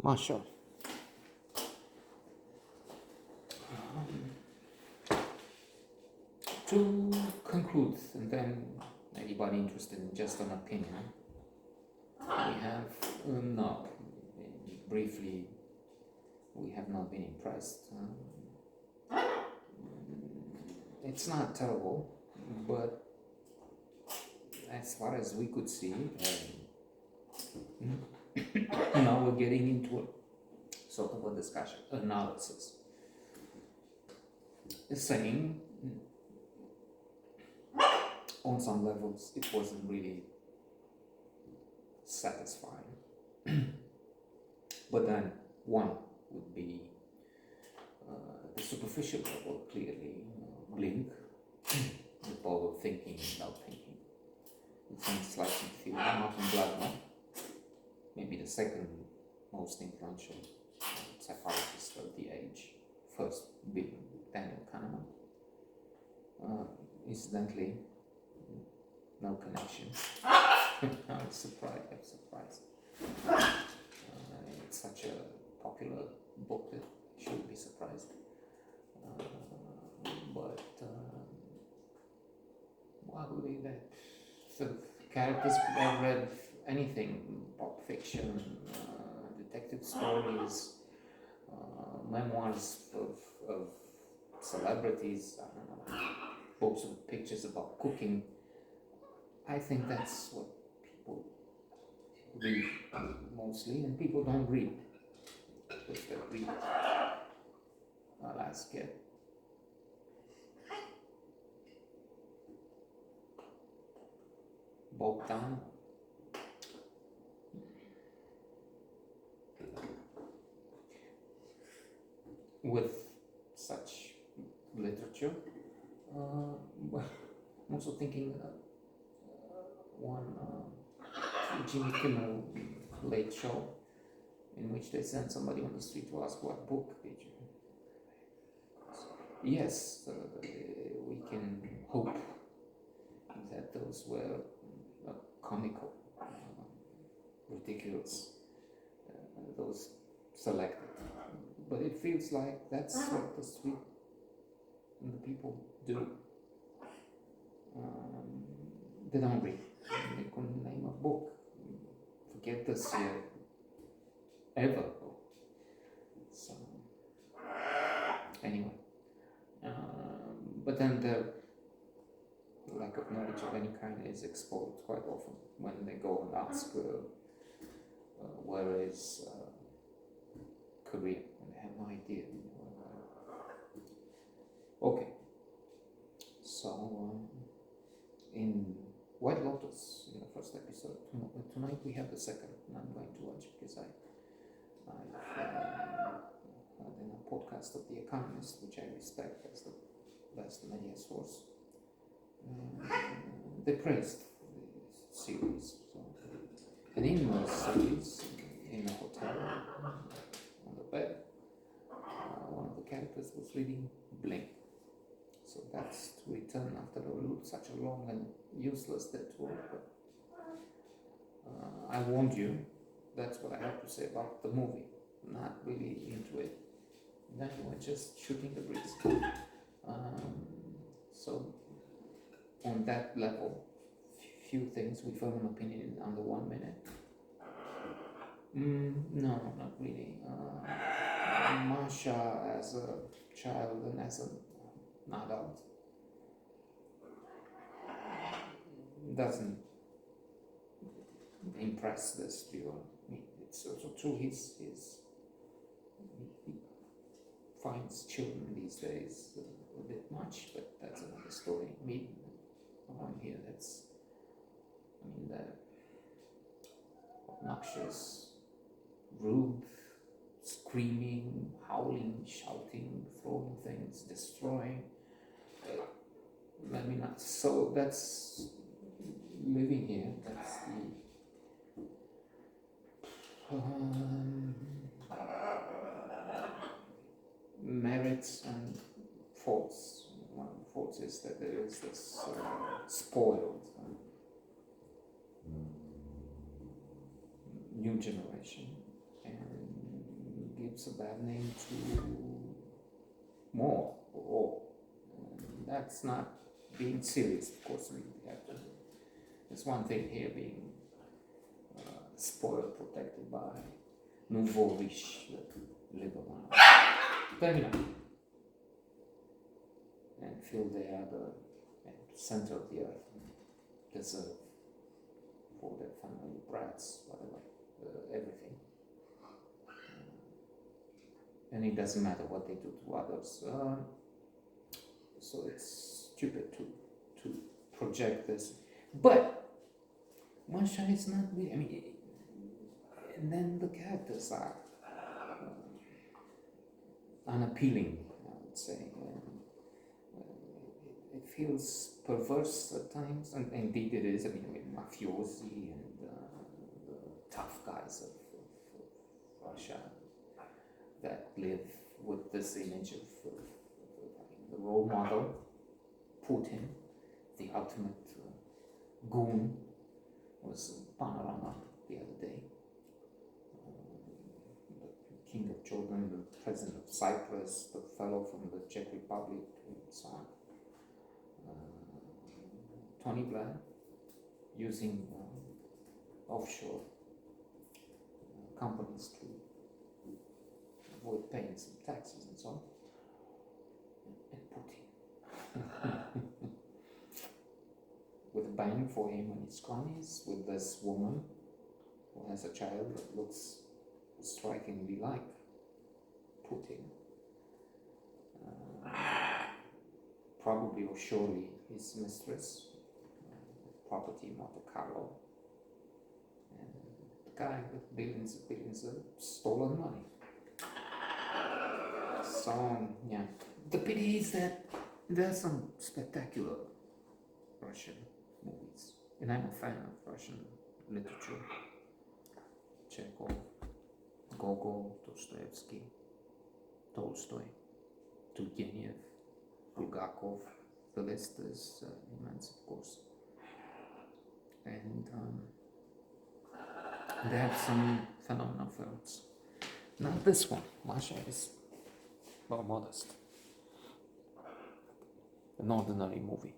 Masha. To conclude, and then anybody interested in just an opinion, we have not, briefly, we have not been impressed. It's not terrible, but as far as we could see, now we're getting into a sort of a discussion, analysis, saying on some levels it wasn't really satisfying. But then one would be the superficial level, clearly blink, the power of thinking without thinking. It's in slicing theory, Martin Gladwell, maybe the second most influential psychologist of the age, first being Daniel Kahneman. Incidentally, no connection. I'm surprised. It's such a popular book that I shouldn't be surprised. But I believe that the characters could have read anything, pop fiction, detective stories, memoirs of celebrities, I don't know, books with pictures about cooking. I think that's what people read mostly, and people don't read because they read. I'll ask you. Bogged down. With such literature. I'm also thinking one Jimmy Kimmel Late Show, in which they sent somebody on the street to ask, what book did you? Yes, we can hope that those were comical, ridiculous, those selected. But it feels like that's what the street and the people do. They don't read. They couldn't name a book. Forget this year, ever. So, anyway. But then the lack of knowledge of any kind is exposed quite often when they go and ask where is Korea, and they have no idea. Okay, so in White Lotus, in the first episode, tonight we have the second, and I'm going to watch because I've heard in a podcast of The Economist, which I respect as the best media source, they praised the series. So, and in the series, in a hotel, on the bed, one of the characters was reading Blink. So that's to return after such a long and useless detour. But I warned you, that's what I have to say about the movie. Not really into it. Then we're just shooting the breeze. So on that level, few things we form an opinion in under 1 minute. No, not really. Masha as a child and as an adult doesn't impress this viewer. It's also true he finds children these days a bit much, but that's another story. Me, around here, that's, the obnoxious, rude, screaming, howling, shouting, throwing things, destroying. So that's living here. That's the merits and faults. One of the faults is that there is this spoiled new generation, and gives a bad name to more or all. And that's not being serious, of course. We have to. There's one thing here being spoiled, protected by nouveau riche that live around. But you know, and feel they are the center of the earth, and deserve for their family, brats, whatever, everything. And it doesn't matter what they do to others. So it's stupid to project this. But Masha is not really, I mean, and then the characters are unappealing, I would say. It feels perverse at times, and indeed it is. I mean, mafiosi and the tough guys of Russia that live with this image of the role model, Putin, the ultimate goon, was Panorama the other day. The King of Jordan, the President of Cyprus, the fellow from the Czech Republic, and so on. Tony Blair using offshore companies to avoid paying some taxes and so on. And Putin. With a bang for him and his cronies, with this woman who has a child that looks strikingly like Putin. Probably or surely his mistress, property Monte Carlo, and the guy with billions of stolen money. So, yeah. The pity is that there are some spectacular Russian movies, and I'm a fan of Russian literature. Chekhov, Gogol, Dostoevsky, Tolstoy, Turgenev, Bulgakov. The list is immense, of course. And they have some phenomenal films. Not this one. Masha is more modest. An ordinary movie.